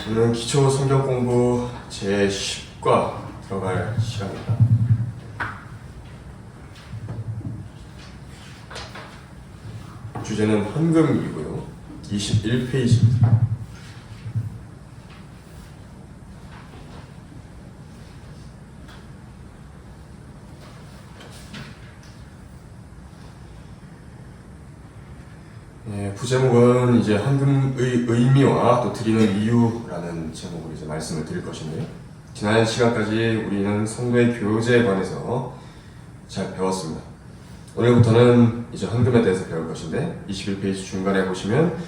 오늘은 기초 성경 공부 제10과 들어갈 시간입니다. 주제는 헌금이고요. 21페이지입니다. 부제목은 이제 헌금의 의미와 또 드리는 이유라는 제목으로 이제 말씀을 드릴 것인데요. 지난 시간까지 우리는 성도의 교제에 관해서 잘 배웠습니다. 오늘부터는 이제 헌금에 대해서 배울 것인데 21페이지 중간에 보시면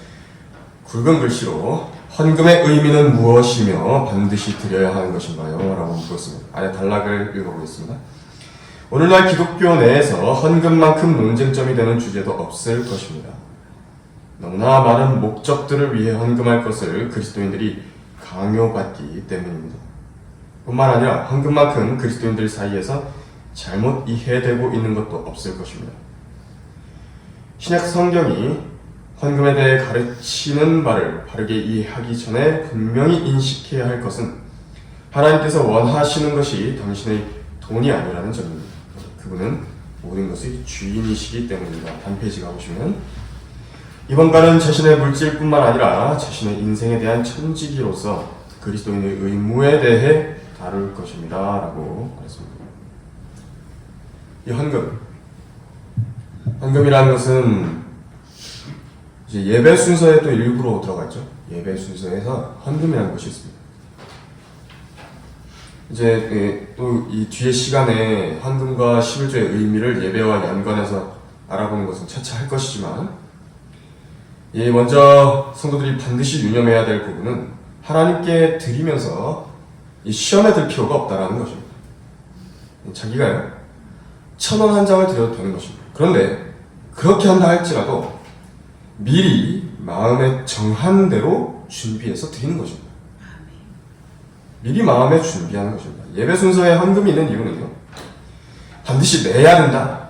굵은 글씨로 헌금의 의미는 무엇이며 반드시 드려야 하는 것인가요? 라고 물었습니다. 아예 단락을 읽어보겠습니다. 오늘날 기독교 내에서 헌금만큼 논쟁점이 되는 주제도 없을 것입니다. 너무나 많은 목적들을 위해 헌금할 것을 그리스도인들이 강요받기 때문입니다. 뿐만 아니라 헌금만큼 그리스도인들 사이에서 잘못 이해되고 있는 것도 없을 것입니다. 신약 성경이 헌금에 대해 가르치는 바를 바르게 이해하기 전에 분명히 인식해야 할 것은 하나님께서 원하시는 것이 당신의 돈이 아니라는 점입니다. 그분은 모든 것의 주인이시기 때문입니다. 단페이지 가보시면 이번가는 자신의 물질뿐만 아니라 자신의 인생에 대한 천지기로서 그리스도인의 의무에 대해 다룰 것입니다. 라고 말했습니다. 이 헌금이라는 것은 이제 예배 순서에 또 일부러 들어가 있죠. 예배 순서에서 헌금이라는 것이 있습니다. 이제 또 이 뒤에 시간에 헌금과 11조의 의미를 예배와 연관해서 알아보는 것은 차차 할 것이지만 먼저 성도들이 반드시 유념해야 될 부분은 하나님께 드리면서 이 시험에 들 필요가 없다라는 것입니다. 자기가요 1,000원 한 장을 드려도 되는 것입니다. 그런데 그렇게 한다 할지라도 미리 마음에 정한 대로 준비해서 드리는 것입니다. 미리 마음에 준비하는 것입니다. 예배 순서에 헌금이 있는 이유는요, 반드시 내야 된다,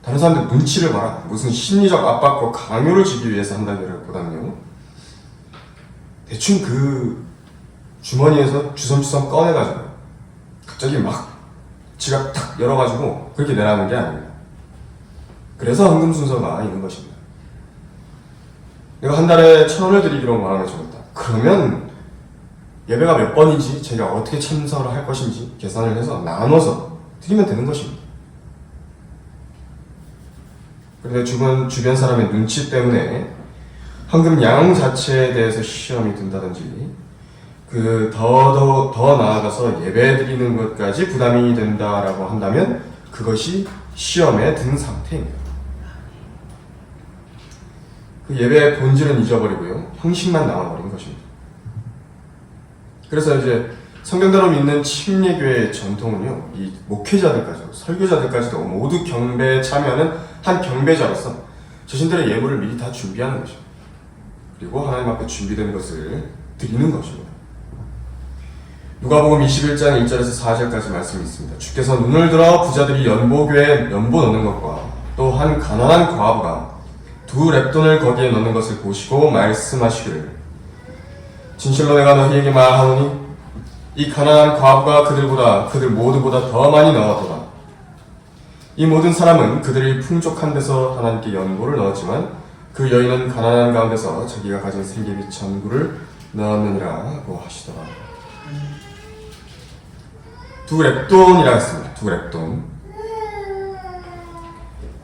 다른 사람들 눈치를 봐라, 무슨 심리적 압박과 강요를 주기 위해서 한다기보다는요, 대충 그 주머니에서 주섬주섬 꺼내가지고 갑자기 막 지갑 탁 열어가지고 그렇게 내라는 게 아닙니다. 그래서 헌금 순서가 있는 것입니다. 내가 한 달에 1,000원을 드리기로 마음에 정했다. 그러면 예배가 몇 번인지, 제가 어떻게 참석을 할 것인지 계산을 해서 나눠서 드리면 되는 것입니다. 그런데 주변 사람의 눈치 때문에 헌금 양 자체에 대해서 시험이 든다든지 더 나아가서 예배 드리는 것까지 부담이 된다라고 한다면 그것이 시험에 든 상태입니다. 그 예배의 본질은 잊어버리고요, 형식만 남아버린 것입니다. 그래서 이제 성경대로 믿는 침례교회의 전통은요, 이 목회자들까지도 설교자들까지도 모두 경배에 참여하는 한 경배자로서 자신들의 예물을 미리 다 준비하는 것입니다. 그리고 하나님 앞에 준비된 것을 드리는 것입니다. 누가복음 21장 1절에서 4절까지 말씀이 있습니다. 주께서 눈을 들어 부자들이 연보교에 연보 넣는 것과 또 한 가난한 과부가 2렙돈을 거기에 넣는 것을 보시고 말씀하시기를, 진실로 내가 너희에게 말하노니 이 가난한 과부가 그들 모두보다 더 많이 넣었도다. 이 모든 사람은 그들이 풍족한 데서 하나님께 연고를 넣었지만 그 여인은 가난한 가운데서 자기가 가진 생계비 전구를 넣었느니라고 하시더라. 2렙돈이라 했습니다.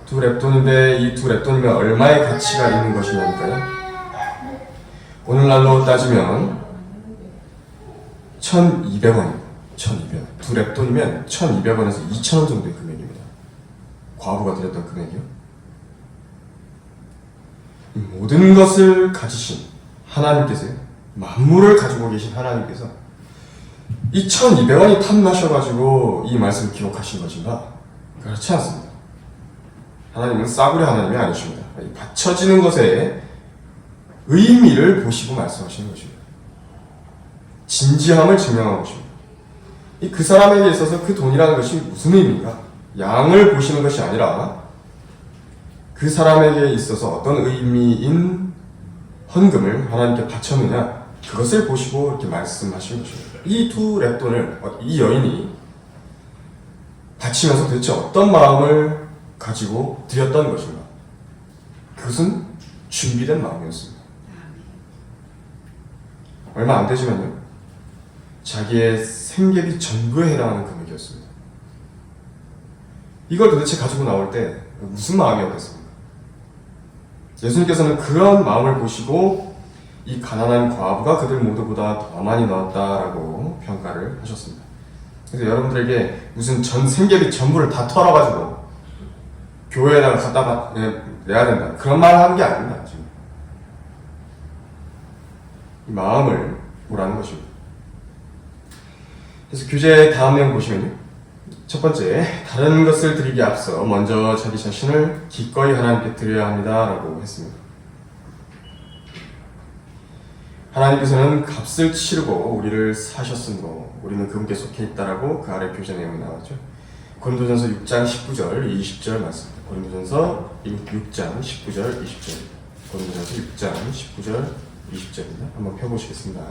2렙돈인데 이 2렙돈이면 얼마의 가치가 있는 것이냐니까요. 오늘날로 따지면 1,200원입니다. 1,200원. 2렙돈이면 1,200원에서 2,000원 정도의 금액입니다. 과부가 드렸던 금액이요. 이 모든 것을 가지신 하나님께서요, 만물을 가지고 계신 하나님께서 이 1,200원이 탐나셔가지고 이 말씀을 기록하신 것인가? 그렇지 않습니다. 하나님은 싸구려 하나님이 아니십니다. 이 바쳐지는 것에 의미를 보시고 말씀하시는 것입니다. 진지함을 증명하는 것입니다. 그 사람에게 있어서 그 돈이라는 것이 무슨 의미인가? 양을 보시는 것이 아니라 그 사람에게 있어서 어떤 의미인 헌금을 하나님께 바쳤느냐, 그것을 보시고 이렇게 말씀하신 것입니다. 이 두 랩돈을 이 여인이 바치면서 도대체 어떤 마음을 가지고 드렸던 것인가? 그것은 준비된 마음이었습니다. 얼마 안 되지만요, 자기의 생계비 전부에 해당하는 금액이었습니다. 이걸 도대체 가지고 나올 때 무슨 마음이었겠습니까? 예수님께서는 그런 마음을 보시고 이 가난한 과부가 그들 모두보다 더 많이 넣었다라고 평가를 하셨습니다. 그래서 여러분들에게 무슨 전 생계비 전부를 다 털어가지고 교회에다가 갖다 내야 된다, 그런 말을 하는 게 아닙니다. 지금 이 마음을 보라는 것입니다. 그래서 교재 다음 내용 보시면요, 첫 번째, 다른 것을 드리기에 앞서 먼저 자기 자신을 기꺼이 하나님께 드려야 합니다 라고 했습니다. 하나님께서는 값을 치르고 우리를 사셨으므로 우리는 그분께 속해 있다라고 그 아래 교재 내용이 나왔죠. 고린도전서 6장 19절 20절 말씀입니다. 고린도전서 6장 19절 20절, 고린도전서 6장 19절 20절입니다. 한번 펴보시겠습니다.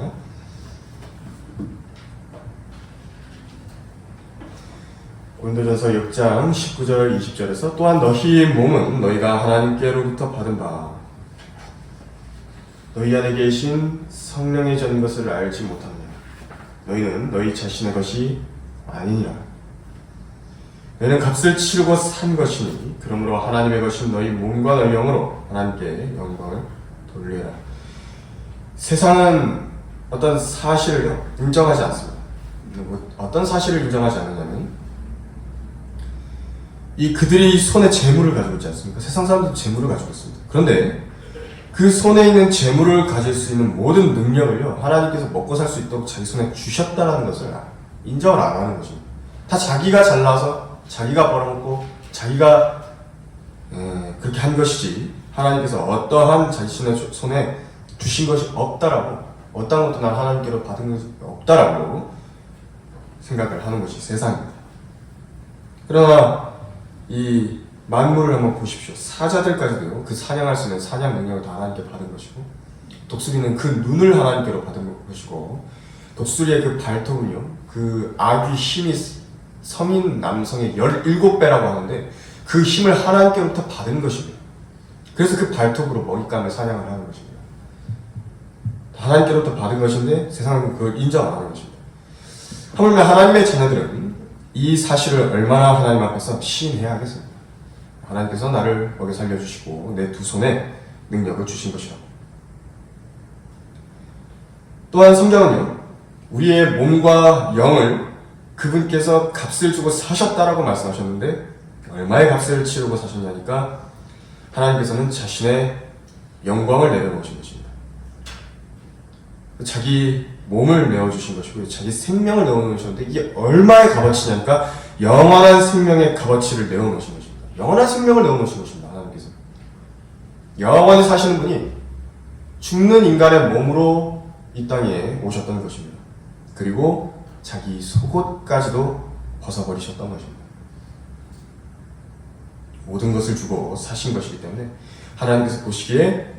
고린도전서 6장 19절 20절에서 또한 너희의 몸은 너희가 하나님께로부터 받은 바 너희 안에 계신 성령의 전 것을 알지 못하느냐. 너희는 너희 자신의 것이 아니니라. 너희는 값을 치르고 산 것이니 그러므로 하나님의 것인 너희 몸과 너희 영으로 하나님께 영광을 돌리라. 세상은 어떤 사실을 인정하지 않습니다. 어떤 사실을 인정하지 않느냐면 이 그들이 손에 재물을 가지고 있지 않습니까? 세상 사람들이 재물을 가지고 있습니다. 그런데 그 손에 있는 재물을 가질 수 있는 모든 능력을요, 하나님께서 먹고 살 수 있도록 자기 손에 주셨다는 것을 인정을 안 하는 것입니다. 다 자기가 잘나서 자기가 벌어먹고 자기가 그렇게 한 것이지, 하나님께서 어떠한 자신의 손에 주신 것이 없다라고, 어떠한 것도 난 하나님께로 받은 것이 없다라고 생각을 하는 것이 세상입니다. 그러나 이 만물을 한번 보십시오. 사자들까지도 그 사냥할 수 있는 사냥 능력을 다 하나님께 받은 것이고, 독수리는 그 눈을 하나님께로 받은 것이고, 독수리의 그 발톱은요, 그 아귀 힘이 성인 남성의 17배라고 하는데 그 힘을 하나님께로부터 받은 것입니다. 그래서 그 발톱으로 먹잇감을 사냥을 하는 것입니다. 하나님께로부터 받은 것인데 세상은 그걸 인정 안 하는 것입니다. 하물며 하나님의 자녀들은 이 사실을 얼마나 하나님 앞에서 시인해야 하겠습니까? 하나님께서 나를 먹여 살려주시고 내 두 손에 능력을 주신 것이라고. 또한 성경은요, 우리의 몸과 영을 그분께서 값을 주고 사셨다라고 말씀하셨는데, 얼마의 값을 치르고 사셨냐니까 하나님께서는 자신의 영광을 내려놓으신 것입니다. 자기 몸을 내어주신 것이고 자기 생명을 내어놓으셨는데, 이게 얼마의 값어치냐니까 영원한 생명의 값어치를 내어놓으신 것입니다. 영원한 생명을 내어놓으신 것입니다. 하나님께서 영원히 사시는 분이 죽는 인간의 몸으로 이 땅에 오셨던 것입니다. 그리고 자기 속옷까지도 벗어버리셨던 것입니다. 모든 것을 주고 사신 것이기 때문에 하나님께서 보시기에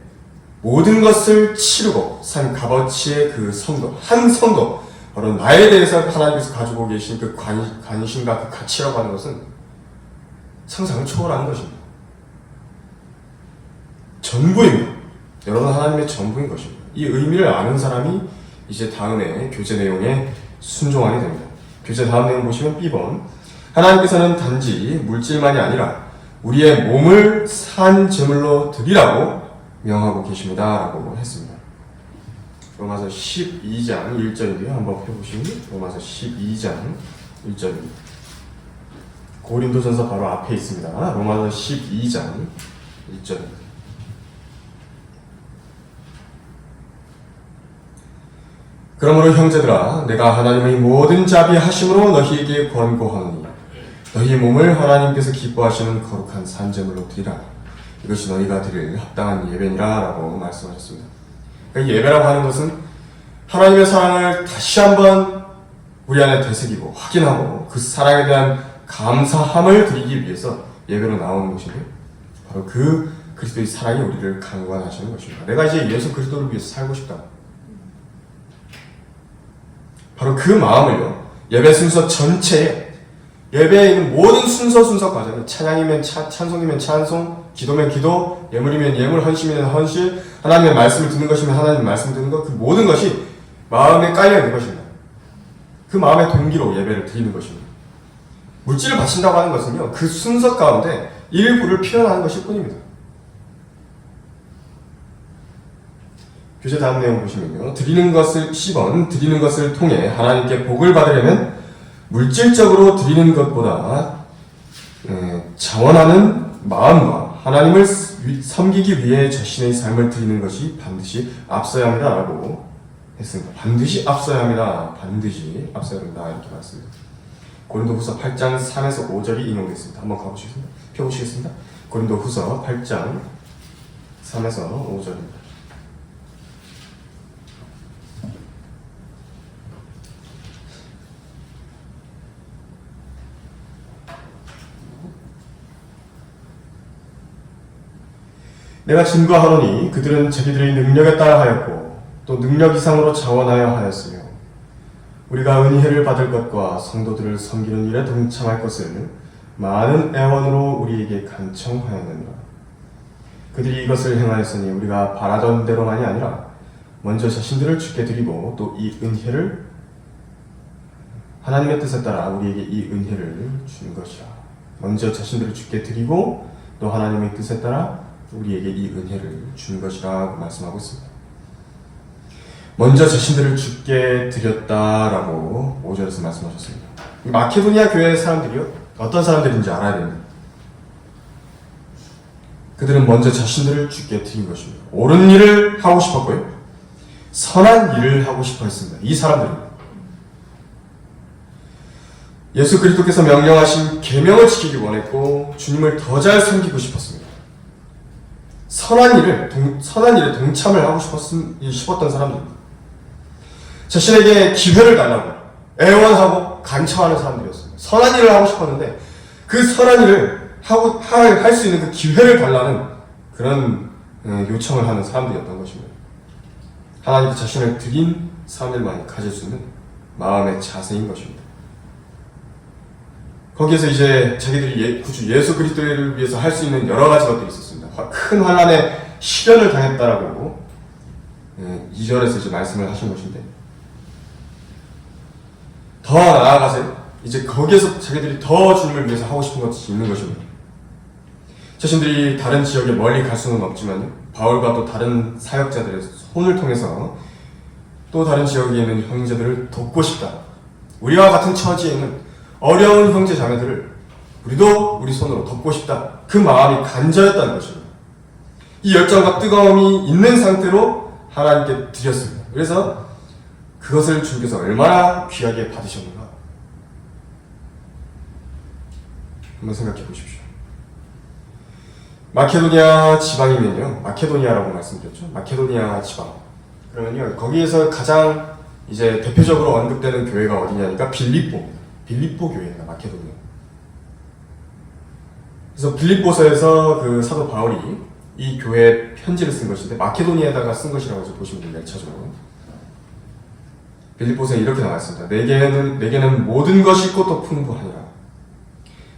모든 것을 치르고 산 값어치의 그 성도, 한 성도, 바로 나에 대해서 하나님께서 가지고 계신 그 관심과 그 가치라고 하는 것은 상상을 초월하는 것입니다. 전부입니다. 여러분, 하나님의 전부인 것입니다. 이 의미를 아는 사람이 이제 다음에 교재 내용에 순종하게 됩니다. 교재 다음 내용 보시면 B번, 하나님께서는 단지 물질만이 아니라 우리의 몸을 산 제물로 드리라고 명하고 계십니다 라고 했습니다. 로마서 12장 1절인데요. 한번 펴보시면 로마서 12장 1절입니다. 고린도전서 바로 앞에 있습니다. 로마서 12장 1절입니다. 그러므로 형제들아, 내가 하나님의 모든 자비하심으로 너희에게 권고하노니 너희 몸을 하나님께서 기뻐하시는 거룩한 산제물로 드리라. 이것이 너희가 드릴 합당한 예배니라 라고 말씀하셨습니다. 그러니까 예배라고 하는 것은 하나님의 사랑을 다시 한번 우리 안에 되새기고 확인하고 그 사랑에 대한 감사함을 드리기 위해서 예배로 나오는 것인데, 바로 그 그리스도의 사랑이 우리를 강권하시는 것입니다. 내가 이제 예수 그리스도를 위해서 살고 싶다. 바로 그 마음을요, 예배 순서 전체에, 예배에 있는 모든 순서 과정에, 찬양이면 찬송이면 찬송, 기도면 기도, 예물이면 예물, 헌신이면 헌신, 하나님의 말씀을 듣는 것이면 하나님의 말씀을 듣는 것, 그 모든 것이 마음에 깔려 있는 것입니다. 그 마음의 동기로 예배를 드리는 것입니다. 물질을 바친다고 하는 것은요, 그 순서 가운데 일부를 표현하는 것일 뿐입니다. 교재 다음 내용 보시면요, 드리는 것을 10원, 드리는 것을 통해 하나님께 복을 받으려면 물질적으로 드리는 것보다 자원하는 마음과 하나님을 섬기기 위해 자신의 삶을 드리는 것이 반드시 앞서야 합니다라고 했습니다. 반드시 앞서야 합니다. 반드시 앞서야 합니다. 이렇게 말했습니다. 고린도후서 8장 3에서 5절이 인용됐습니다. 한번 펴보시겠습니다. 고린도후서 8장 3에서 5절입니다. 내가 증거하노니 그들은 자기들의 능력에 따라 하였고 또 능력 이상으로 자원하여 하였으며 우리가 은혜를 받을 것과 성도들을 섬기는 일에 동참할 것을 많은 애원으로 우리에게 간청하였느니라. 그들이 이것을 행하였으니 우리가 바라던 대로만이 아니라 먼저 자신들을 주께 드리고 또 이 은혜를 하나님의 뜻에 따라 우리에게 이 은혜를 주는 것이라. 먼저 자신들을 주께 드리고 또 하나님의 뜻에 따라 우리에게 이 은혜를 주는 것이라고 말씀하고 있습니다. 먼저 자신들을 주께 드렸다라고 5절에서 말씀하셨습니다. 마케도니아 교회의 사람들이요, 어떤 사람들인지 알아야 됩니다. 그들은 먼저 자신들을 주께 드린 것입니다. 옳은 일을 하고 싶었고요, 선한 일을 하고 싶어 했습니다. 이 사람들은 예수 그리스도께서 명령하신 계명을 지키기 원했고 주님을 더 잘 섬기고 싶었습니다. 선한 일에 동참을 하고 싶었던 사람들입니다. 자신에게 기회를 달라고 애원하고 간청하는 사람들이었습니다. 선한 일을 하고 싶었는데 그 선한 일을 할 수 있는 그 기회를 달라는 그런 요청을 하는 사람들이었던 것입니다. 하나님께 자신을 드린 사람들만이 가질 수 있는 마음의 자세인 것입니다. 거기에서 이제 자기들이 구주 예수 그리스도를 위해서 할 수 있는 여러 가지 것들이 있었습니다. 큰 환난에 시련을 당했다라고 2절에서 이제 말씀을 하신 것인데, 더 나아가서 이제 거기에서 자기들이 더 주님을 위해서 하고 싶은 것이 있는 것입니다. 자신들이 다른 지역에 멀리 갈 수는 없지만 바울과 또 다른 사역자들의 손을 통해서 또 다른 지역에 있는 형제들을 돕고 싶다. 우리와 같은 처지에 있는 어려운 형제 자매들을 우리도 우리 손으로 돕고 싶다. 그 마음이 간절했다는 것입니다. 이 열정과 뜨거움이 있는 상태로 하나님께 드렸습니다. 그래서 그것을 주님께서 얼마나 귀하게 받으셨는가 한번 생각해 보십시오. 마케도니아 지방이면요, 마케도니아라고 말씀드렸죠. 마케도니아 지방. 그러면요, 거기에서 가장 이제 대표적으로 언급되는 교회가 어디냐니까 빌립보 교회가 마케도니아. 그래서 빌립보서에서 그 사도 바울이 이 교회에 편지를 쓴 것인데 마케도니아에다가 쓴 것이라고 해서 보시면 됩니다. 1차적으로. 빌립보서에 이렇게 나왔습니다. 내게는 모든 것이 있고 또 풍부하니라.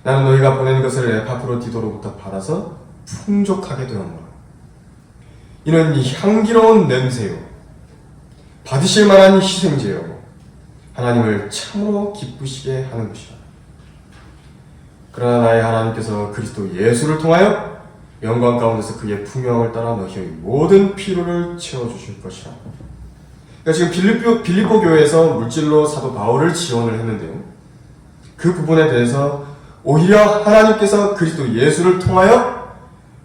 나는 너희가 보낸 것을 에파프로디도로부터 받아서 풍족하게 되었노라. 이는 향기로운 냄새요, 받으실 만한 희생제요, 하나님을 참으로 기쁘시게 하는 것이라. 그러나 나의 하나님께서 그리스도 예수를 통하여 영광 가운데서 그의 풍요함을 따라 너희의 모든 필요를 채워주실 것이라. 그러니까 지금 빌립보 교회에서 물질로 사도 바울을 지원을 했는데요, 그 부분에 대해서 오히려 하나님께서 그리스도 예수를 통하여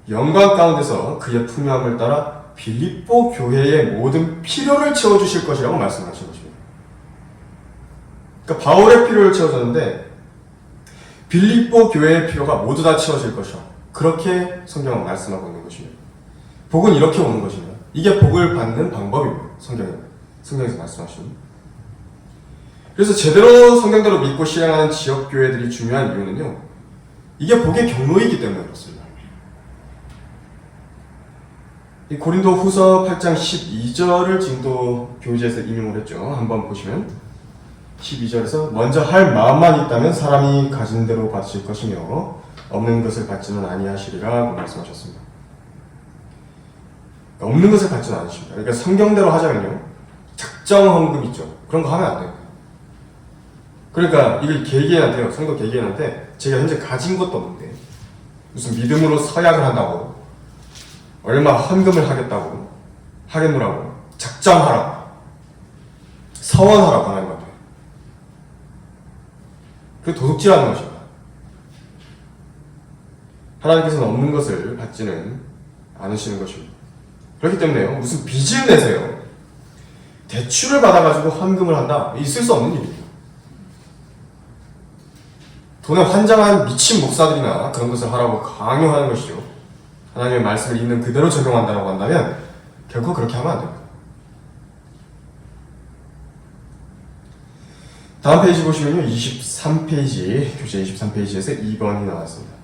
영광 가운데서 그의 풍요함을 따라 빌립보 교회의 모든 필요를 채워주실 것이라고 말씀하신 것입니다. 그러니까 바울의 필요를 채워줬는데 빌립보 교회의 필요가 모두 다 채워질 것이라, 그렇게 성경은 말씀하고 있는 것입니다. 복은 이렇게 오는 것입니다. 이게 복을 받는 방법입니다. 성경에서 말씀하시는. 그래서 제대로 성경대로 믿고 실행하는 지역교회들이 중요한 이유는요, 이게 복의 경로이기 때문에 그렇습니다. 이 고린도 후서 8장 12절을 지금도 교재에서 인용을 했죠. 한번 보시면 12절에서 먼저 할 마음만 있다면 사람이 가진 대로 받으실 것이며 없는 것을 받지는 아니하시리라고 말씀하셨습니다. 없는 것을 받지는 않으십니다. 그러니까 성경대로 하자면요, 작정 헌금 있죠. 그런 거 하면 안 돼요. 그러니까 이걸 개개인한테요, 성도 개개인한테 제가 현재 가진 것도 없는데 무슨 믿음으로 서약을 한다고, 얼마 헌금을 하겠노라고 작정하라고, 서원하라고 하는 것 같아요. 그게 도둑질하는 것입니다. 하나님께서는 없는 것을 받지는 않으시는 것입니다. 그렇기 때문에요, 무슨 빚을 내세요, 대출을 받아가지고 헌금을 한다, 있을 수 없는 일입니다. 돈에 환장한 미친 목사들이나 그런 것을 하라고 강요하는 것이죠. 하나님의 말씀을 있는 그대로 적용한다고 한다면 결코 그렇게 하면 안 됩니다. 다음 페이지 보시면요, 23페이지, 교재 23페이지에서 2번이 나왔습니다.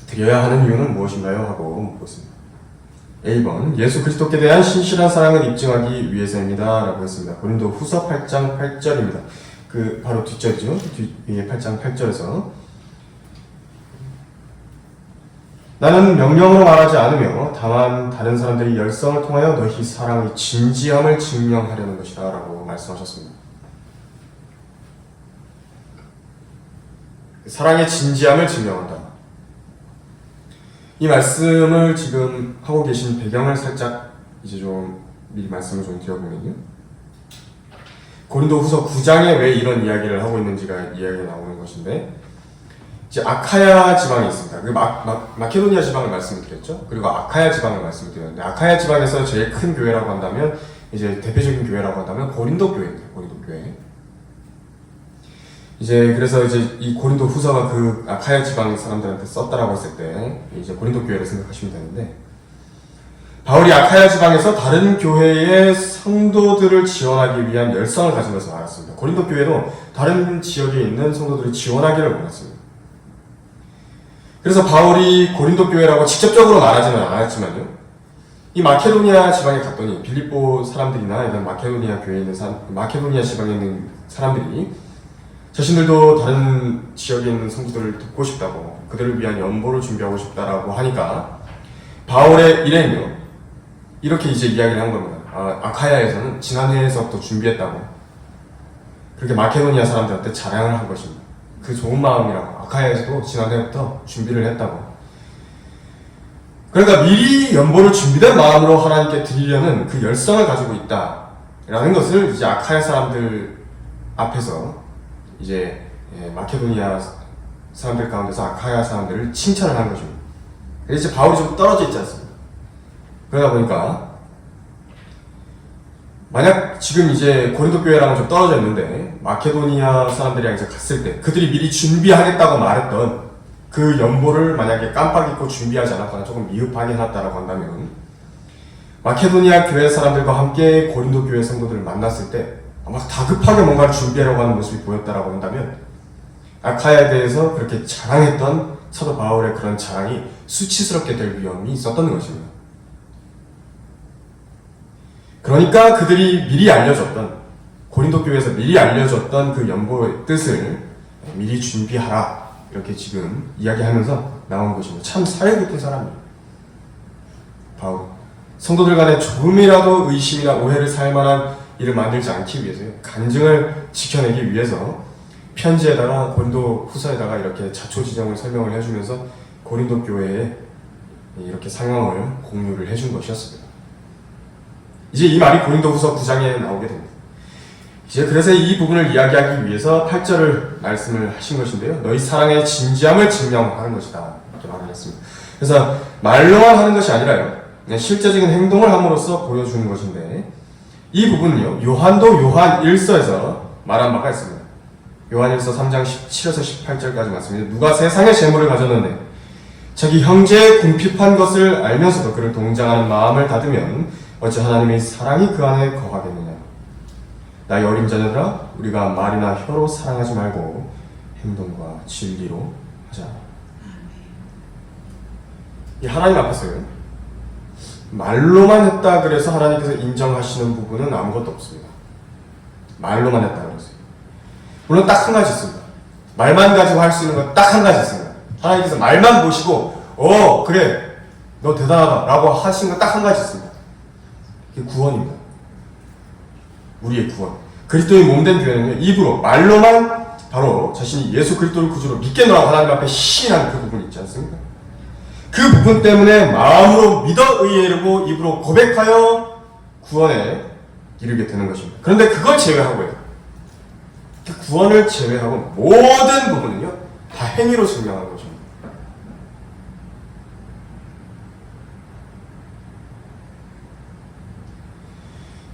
드려야 하는 이유는 무엇인가요? 하고 묻습니다. A번, 예수 그리스도께 대한 신실한 사랑을 입증하기 위해서입니다. 라고 했습니다. 고린도 후서 8장 8절입니다. 그 바로 뒷절이죠. 뒤에 8장 8절에서 나는 명령으로 말하지 않으며 다만 다른 사람들이 열성을 통하여 너희 사랑의 진지함을 증명하려는 것이다 라고 말씀하셨습니다. 사랑의 진지함을 증명한다. 이 말씀을 지금 하고 계신 배경을 살짝 이제 좀 미리 말씀을 좀 드려보면요, 고린도 후서 9장에 왜 이런 이야기를 하고 있는지가 이야기가 나오는 것인데, 이제 아카야 지방이 있습니다. 그 마케도니아 지방을 말씀드렸죠. 그리고 아카야 지방을 말씀드렸는데, 아카야 지방에서 제일 큰 교회라고 한다면, 이제 대표적인 교회라고 한다면 고린도 교회입니다. 고린도 교회. 이제 그래서 이제 이 고린도 후서가 그 아카야 지방 사람들한테 썼다라고 했을 때 이제 고린도 교회를 생각하시면 되는데, 바울이 아카야 지방에서 다른 교회의 성도들을 지원하기 위한 열성을 가진 것을 알았습니다. 고린도 교회도 다른 지역에 있는 성도들을 지원하기를 원했습니다. 그래서 바울이 고린도 교회라고 직접적으로 말하지는 않았지만요, 이 마케도니아 지방에 갔더니 빌립보 사람들이나 이런 마케도니아 교회에 있는 마케도니아 지방에 있는 사람들이 자신들도 다른 지역에 있는 성도들을 돕고 싶다고, 그들을 위한 연보를 준비하고 싶다라고 하니까 바울의 일행이요, 이렇게 이제 이야기를 한 겁니다. 아카야에서는 지난해에서부터 준비했다고, 그렇게 마케도니아 사람들한테 자랑을 한 것입니다. 그 좋은 마음이라고, 아카야에서도 지난해부터 준비를 했다고. 그러니까 미리 연보를 준비된 마음으로 하나님께 드리려는 그 열성을 가지고 있다라는 것을 이제 아카야 사람들 앞에서 이제 마케도니아 사람들 가운데서 아카야 사람들을 칭찬을 한 것입니다. 그래서 이제 바울이 좀 떨어져 있지 않습니까? 그러다 보니까 만약 지금 이제 고린도 교회랑은 좀 떨어져 있는데 마케도니아 사람들이랑 이제 갔을 때 그들이 미리 준비하겠다고 말했던 그 연보를 만약에 깜빡 잊고 준비하지 않았거나 조금 미흡하게 해놨다라고 한다면, 마케도니아 교회 사람들과 함께 고린도 교회 성도들을 만났을 때 아마 다급하게 뭔가를 준비하려고 하는 모습이 보였다라고 한다면, 아카야에 대해서 그렇게 자랑했던 사도 바울의 그런 자랑이 수치스럽게 될 위험이 있었던 것입니다. 그러니까 그들이 미리 알려줬던, 고린도 교회에서 미리 알려줬던 그 연보의 뜻을 미리 준비하라, 이렇게 지금 이야기하면서 나온 것입니다. 참 사회 깊은 사람이에요, 바울. 성도들 간에 조금이라도 의심이나 오해를 살 만한 일을 만들지 않기 위해서요, 간증을 지켜내기 위해서 편지에다가 고린도 후서에다가 이렇게 자초지정을 설명을 해주면서 고린도 교회에 이렇게 상황을 공유를 해준 것이었습니다. 이제 이 말이 고린도 후서 9장에 나오게 됩니다. 이제 그래서 이 부분을 이야기하기 위해서 8절을 말씀을 하신 것인데요, 너희 사랑의 진지함을 증명하는 것이다, 이렇게 말을 했습니다. 그래서 말로만 하는 것이 아니라요, 실제적인 행동을 함으로써 보여주는 것인데, 이 부분은요, 요한도 요한 1서에서 말한 바가 있습니다. 요한 1서 3장 17에서 18절까지 말씀입니다. 누가 세상의 재물을 가졌는데 자기 형제의 궁핍한 것을 알면서도 그를 동정하는 마음을 닫으면 어찌 하나님의 사랑이 그 안에 거하겠느냐. 나의 어린 자녀들아, 우리가 말이나 혀로 사랑하지 말고 행동과 진리로 하자. 이 하나님 앞에서요, 말로만 했다 그래서 하나님께서 인정하시는 부분은 아무것도 없습니다. 말로만 했다 그랬어요. 물론 딱 한 가지 있습니다. 말만 가지고 할 수 있는 건 딱 한 가지 있습니다. 하나님께서 말만 보시고 그래 너 대단하다 라고 하신 건 딱 한 가지 있습니다. 그게 구원입니다. 우리의 구원. 그리스도의 몸된 교회는요, 입으로 말로만 바로 자신이 예수 그리스도를 구주로 믿겠노라고 하나님 앞에 시인하는 그 부분이 있지 않습니까? 그 부분 때문에 마음으로 믿어 의에 이르고 입으로 고백하여 구원에 이르게 되는 것입니다. 그런데 그걸 제외하고요, 그 구원을 제외하고 모든 부분은요 다 행위로 증명하는 것입니다.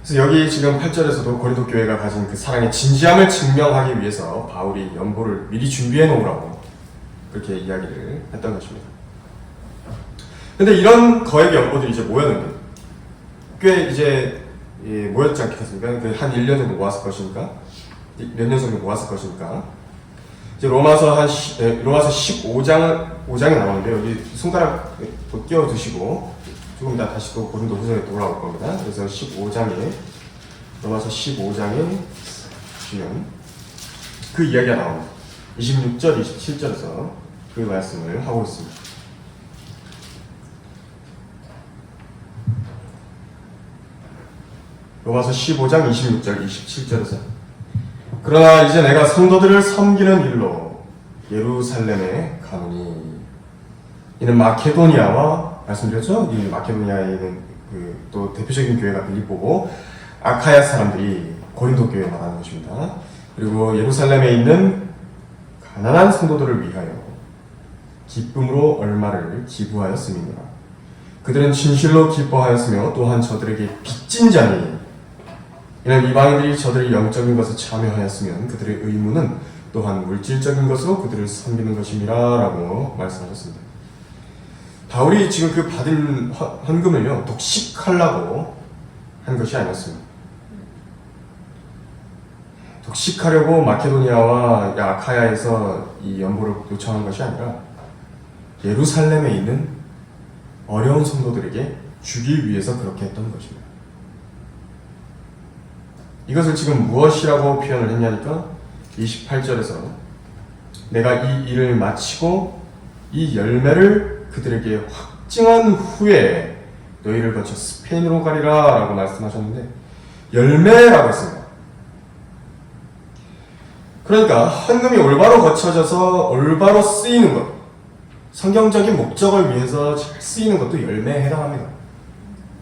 그래서 여기 지금 8절에서도 고린도 교회가 가진 그 사랑의 진지함을 증명하기 위해서 바울이 연보를 미리 준비해 놓으라고 그렇게 이야기를 했던 것입니다. 근데 이런 거액의 연보들이 이제 모였는데 꽤 이제 모였지 않겠습니까? 한 1년 정도 모았을 것이니까, 몇 년 정도 모았을 것이니까 이제 로마서 15장에 나오는데 여기 손가락 끼워 두시고 조금 이따 다시 또 고린도 후서에 돌아올 겁니다. 그래서 로마서 15장에 보시면 그 이야기가 나옵니다. 26절, 27절에서 그 말씀을 하고 있습니다. 로마서 15장 26절, 27절에서 그러나 이제 내가 성도들을 섬기는 일로 예루살렘에 가노니 이는 마케도니아와 말씀드렸죠? 이 마케도니아에 있는 또 대표적인 교회가 빌립보고 아카야 사람들이 고린도 교회 말하는 것입니다. 그리고 예루살렘에 있는 가난한 성도들을 위하여 기쁨으로 얼마를 기부하였음이니라. 그들은 진실로 기뻐하였으며 또한 저들에게 빚진 자니 이는 이방인들이 저들의 영적인 것에 참여하였으면 그들의 의무는 또한 물질적인 것으로 그들을 섬기는 것임이라 라고 말씀하셨습니다. 바울이 지금 그 받은 헌금을요 독식하려고 한 것이 아니었습니다. 독식하려고 마케도니아와 아카야에서 이 연보를 요청한 것이 아니라 예루살렘에 있는 어려운 성도들에게 주기 위해서 그렇게 했던 것입니다. 이것을 지금 무엇이라고 표현을 했냐니까 28절에서 내가 이 일을 마치고 이 열매를 그들에게 확증한 후에 너희를 거쳐 스페인으로 가리라 라고 말씀하셨는데 열매라고 했습니다. 그러니까 헌금이 올바로 거쳐져서 올바로 쓰이는 것, 성경적인 목적을 위해서 잘 쓰이는 것도 열매에 해당합니다.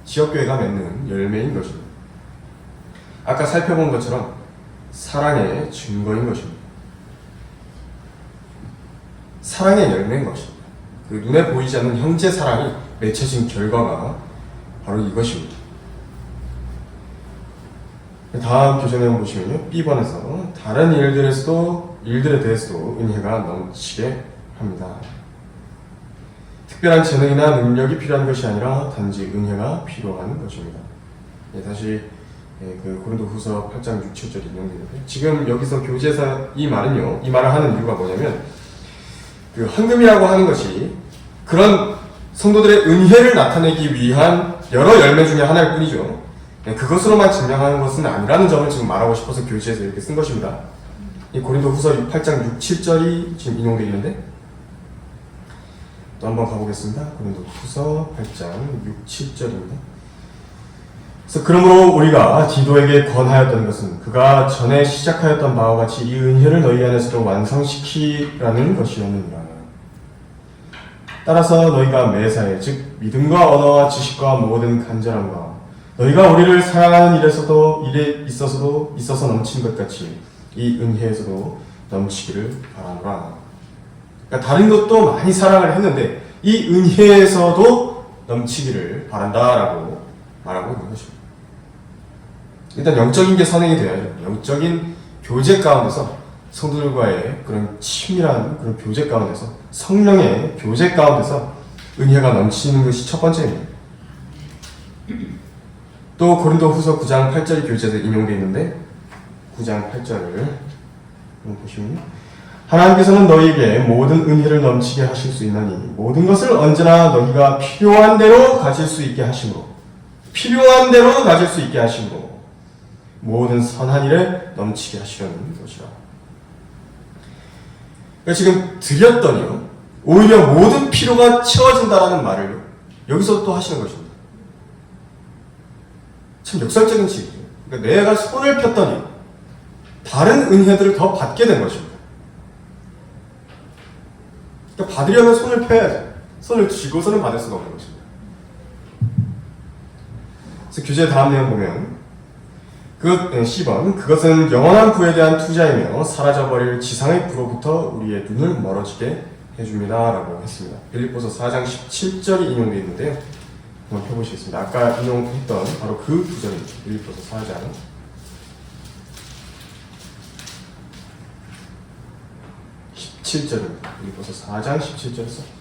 지역교회가 맺는 열매인 것입니다. 아까 살펴본 것처럼 사랑의 증거인 것입니다. 사랑의 열매인 것입니다. 그 눈에 보이지 않는 형제 사랑이 맺혀진 결과가 바로 이것입니다. 다음 교재 내용 보시면요, B번에서 다른 일들에 대해서도 은혜가 넘치게 합니다. 특별한 재능이나 능력이 필요한 것이 아니라 단지 은혜가 필요한 것입니다. 다시 그 고린도 후서 8장 6, 7절 인용되는데 지금 여기서 교재에서 이 말을 하는 이유가 뭐냐면 그 헌금이라고 하는 것이 그런 성도들의 은혜를 나타내기 위한 여러 열매 중에 하나일 뿐이죠. 그것으로만 증명하는 것은 아니라는 점을 지금 말하고 싶어서 교재에서 이렇게 쓴 것입니다. 이 고린도 후서 8장 6, 7절이 지금 인용되어 있는데 또 한번 가보겠습니다. 고린도 후서 8장 6, 7절입니다. 그래서 그러므로 우리가 디도에게 권하였던 것은 그가 전에 시작하였던 바와 같이 이 은혜를 너희 안에서도 완성시키라는 것이었느니라. 따라서 너희가 매사에 즉 믿음과 언어와 지식과 모든 간절함과 너희가 우리를 사랑하는 일에 있어서 넘친 것 같이 이 은혜에서도 넘치기를 바라노라. 그러니까 다른 것도 많이 사랑을 했는데 이 은혜에서도 넘치기를 바란다라고 말하고 있는 것입니다. 일단 영적인 게 선행이 되어야죠. 영적인 교제 가운데서 성도들과의 그런 친밀한 그런 교제 가운데서 성령의 교제 가운데서 은혜가 넘치는 것이 첫 번째입니다. 또 고린도 후서 9장 8절이 교재에서 인용되어 있는데 9장 8절을 보시면요, 하나님께서는 너희에게 모든 은혜를 넘치게 하실 수 있나니 모든 것을 언제나 너희가 필요한 대로 가질 수 있게 하심으로 모든 선한 일에 넘치게 하시려는 것이라. 그러니까 지금 드렸더니요, 오히려 모든 필요가 채워진다라는 말을 여기서 또 하시는 것입니다. 참 역설적인 지혜죠. 그러니까 내가 손을 폈더니 다른 은혜들을 더 받게 된 것입니다. 그러니까 받으려면 손을 펴야죠. 손을 쥐고서는 받을 수가 없는 것입니다. 그래서 교재 다음 내용 보면 10번, 그것은 영원한 부에 대한 투자이며 사라져버릴 지상의 부로부터 우리의 눈을 멀어지게 해줍니다 라고 했습니다. 빌립보서 4장 17절이 인용되어 있는데요, 한번 펴보시겠습니다. 아까 인용했던 바로 그 구절입니다. 빌립보서 4장 17절입니다. 빌립보서 4장 17절에서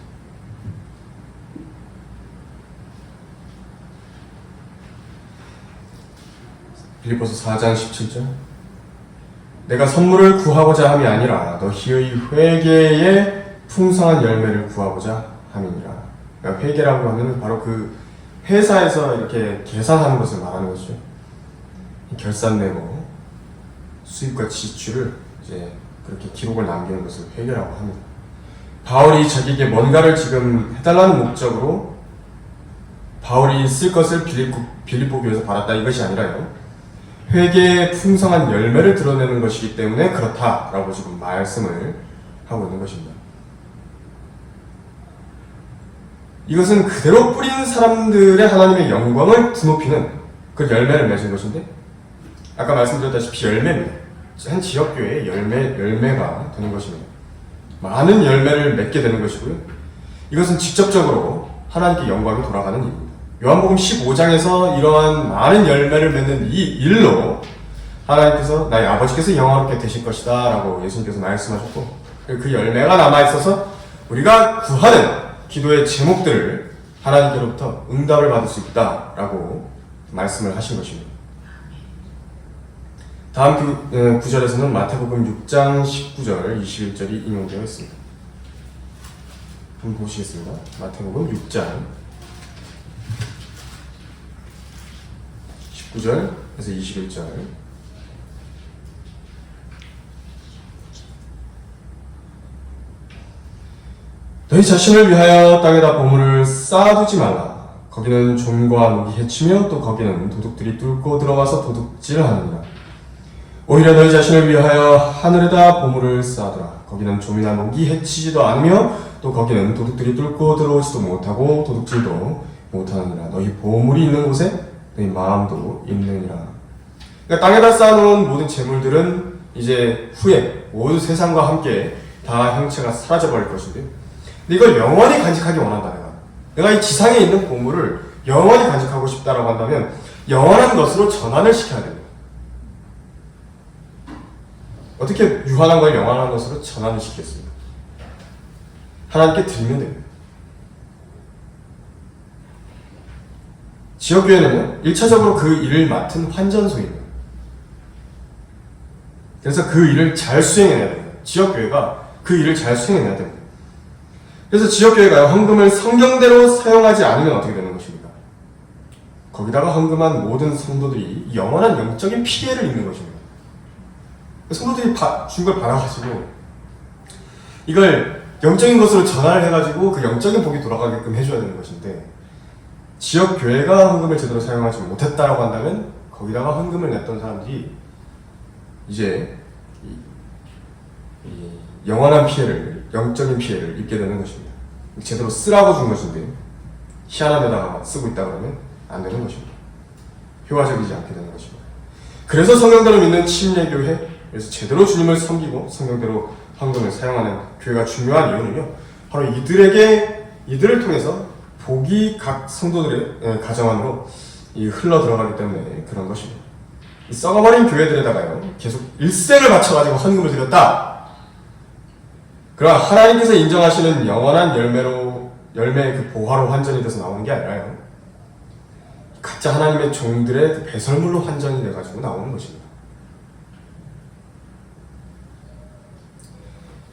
빌립보서 4장 17절, 내가 선물을 구하고자 함이 아니라 너희의 회개의 풍성한 열매를 구하고자 함이니라. 그러니까 회개라고 하면 바로 그 회사에서 이렇게 계산하는 것을 말하는 것이죠. 결산 메모, 수입과 지출을 이제 그렇게 기록을 남기는 것을 회개라고 합니다. 바울이 자기에게 뭔가를 지금 해달라는 목적으로 바울이 쓸 것을 빌립보 교회에서 받았다 이것이 아니라요, 회개의 풍성한 열매를 드러내는 것이기 때문에 그렇다라고 지금 말씀을 하고 있는 것입니다. 이것은 그대로 뿌린 사람들의 하나님의 영광을 드높이는 그 열매를 맺은 것인데, 아까 말씀드렸다시피 열매입니다. 한 지역교회의 열매가 되는 것입니다. 많은 열매를 맺게 되는 것이고요, 이것은 직접적으로 하나님께 영광이 돌아가는 일입니다. 요한복음 15장에서 이러한 많은 열매를 맺는 이 일로 하나님께서, 나의 아버지께서 영화롭게 되실 것이다 라고 예수님께서 말씀하셨고, 그 열매가 남아있어서 우리가 구하는 기도의 제목들을 하나님께로부터 응답을 받을 수 있다 라고 말씀을 하신 것입니다. 다음 구절에서는 마태복음 6장 19절 21절이 인용되어 있습니다. 한번 보시겠습니다. 마태복음 6장 19절에서 21절. 너희 자신을 위하여 땅에다 보물을 쌓아두지 말라. 거기는 좀과 녹이 해치며 또 거기는 도둑들이 뚫고 들어와서 도둑질하느니라. 오히려 너희 자신을 위하여 하늘에다 보물을 쌓아두라. 거기는 좀이나 녹이 해치지도 않으며 또 거기는 도둑들이 뚫고 들어오지도 못하고 도둑질도 못하느니라. 너희 보물이 있는 곳에 너희 마음도 있느니라. 그러니까 땅에다 쌓아놓은 모든 재물들은 이제 후에 모든 세상과 함께 다 형체가 사라져버릴 것인데, 근데 이걸 영원히 간직하기 원한다. 내가 이 지상에 있는 보물을 영원히 간직하고 싶다라고 한다면 영원한 것으로 전환을 시켜야 됩니다. 어떻게 유한한 걸 영원한 것으로 전환을 시켰습니까? 하나님께 드리면 됩니다. 지역교회는요, 1차적으로 그 일을 맡은 환전소입니다. 그래서 그 일을 잘 수행해야 됩니다. 지역교회가 그 일을 잘 수행해야 됩니다. 그래서 지역교회가 헌금을 성경대로 사용하지 않으면 어떻게 되는 것입니까? 거기다가 헌금한 모든 성도들이 영원한 영적인 피해를 입는 것입니다. 성도들이 준 걸 받아가지고 이걸 영적인 것으로 전환을 해가지고 그 영적인 복이 돌아가게끔 해줘야 되는 것인데, 지역교회가 헌금을 제대로 사용하지 못했다라고 한다면 거기다가 헌금을 냈던 사람들이 이제 이 영원한 피해를, 영적인 피해를 입게 되는 것입니다. 제대로 쓰라고 준 것인데 희한한 데다가 쓰고 있다 그러면 안 되는 것입니다. 효과적이지 않게 되는 것입니다. 그래서 성경대로 믿는 침례교회, 그래서 제대로 주님을 섬기고 성경대로 헌금을 사용하는 교회가 중요한 이유는요, 바로 이들을 통해서 복이 각 성도들의 가정 안으로 흘러 들어가기 때문에 그런 것입니다. 이 썩어버린 교회들에다가요, 계속 일생을 바쳐가지고 헌금을 드렸다. 그러나 하나님께서 인정하시는 영원한 열매의 그 보화로 환전이 돼서 나오는 게 아니라요, 각자 하나님의 종들의 그 배설물로 환전이 돼가지고 나오는 것입니다.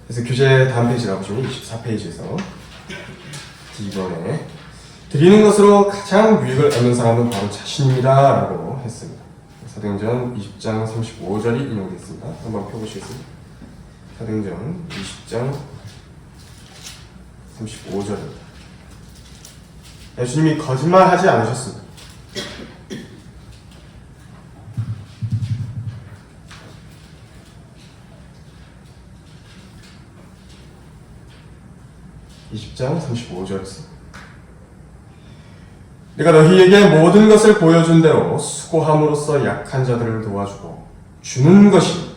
그래서 교재 다음 페이지 가보시면 24페이지에서 이번에 드리는 것으로 가장 유익을 얻는 사람은 바로 자신입니다 라고 했습니다. 사도행전 20장 35절이 인용되어 있습니다. 한번 펴보시겠습니다. 사도행전 20장 35절입니다. 예수님이 거짓말하지 않으셨습니다. (20장 35절에서) 내가 너희에게 모든 것을 보여준 대로 수고함으로써 약한 자들을 도와주고 주는 것이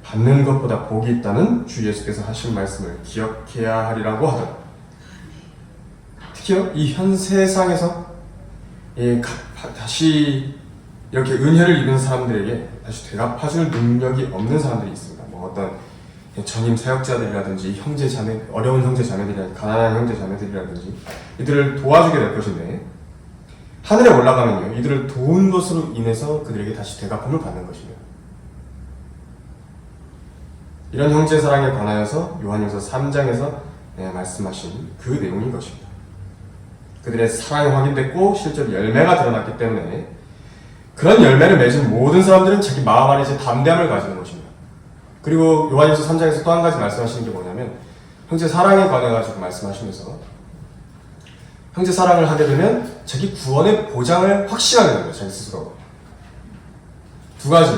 받는 것보다 복이 있다는 주 예수께서 하신 말씀을 기억해야 하리라고 하더라. 특히요, 이 현 세상에서 다시 이렇게 은혜를 입은 사람들에게 다시 되갚아줄 능력이 없는 사람들이 있습니다. 뭐 어떤 전임 사역자들이라든지 형제 자매, 어려운 형제 자매들이나 가난한 형제 자매들이라든지 이들을 도와주게 될 것인데, 하늘에 올라가면요, 이들을 도운 것으로 인해서 그들에게 다시 되갚음을 받는 것입니다. 이런 형제 사랑에 관하여서 요한일서 3장에서 말씀하신 그 내용인 것입니다. 그들의 사랑이 확인됐고 실제로 열매가 드러났기 때문에 그런 열매를 맺은 모든 사람들은 자기 마음 안에 이제 담대함을 가지는 것입니다. 그리고 요한일서 3장에서 또 한 가지 말씀하시는 게 뭐냐면, 형제 사랑에 관해가지고 말씀하시면서 형제 사랑을 하게 되면 자기 구원의 보장을 확신하게 됩니다. 자기 스스로. 두 가지,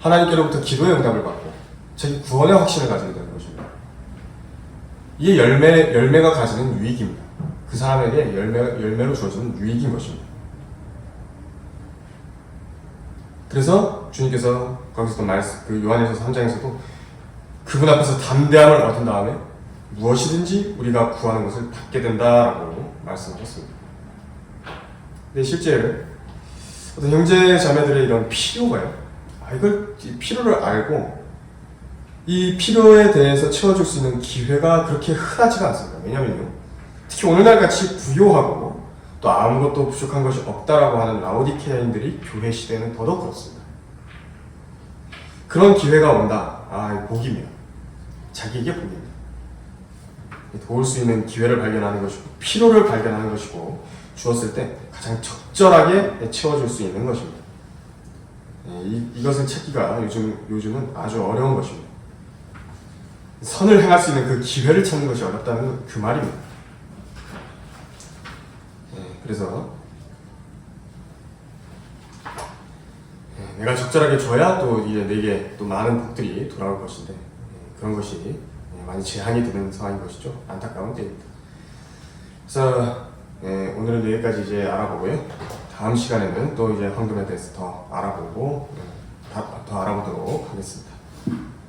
하나님께로부터 기도의 응답을 받고 자기 구원의 확신을 가지게 되는 것입니다. 이게 열매가 가지는 유익입니다. 그 사람에게 열매로 주어지는 유익인 것입니다. 그래서 주님께서 거기서 그 요한일서 3장에서도 그분 앞에서 담대함을 얻은 다음에 무엇이든지 우리가 구하는 것을 받게 된다라고 말씀하셨습니다. 근데 실제 어떤 형제 자매들의 이런 필요가요, 이걸 필요를 알고 이 필요에 대해서 채워줄 수 있는 기회가 그렇게 흔하지가 않습니다. 왜냐면요, 특히 오늘날 같이 부요하고 또 아무것도 부족한 것이 없다라고 하는 라오디케아인들이 교회 시대에는 더더욱 그렇습니다. 그런 기회가 온다. 복입니다. 자기에게 복입니다. 도울 수 있는 기회를 발견하는 것이고 필요를 발견하는 것이고 주었을 때 가장 적절하게 채워줄 수 있는 것입니다. 이것을 찾기가 요즘은 아주 어려운 것입니다. 선을 행할 수 있는 그 기회를 찾는 것이 어렵다는 그 말입니다. 그래서 내가 적절하게 줘야 또 이제 내게 또 많은 복들이 돌아올 것인데, 그런 것이 많이 제한이 되는 상황인 것이죠. 안타까운 때입니다. 그래서 오늘은 여기까지 이제 알아보고요. 다음 시간에는 또 이제 황금에 대해서 더 알아보고 더 알아보도록 하겠습니다.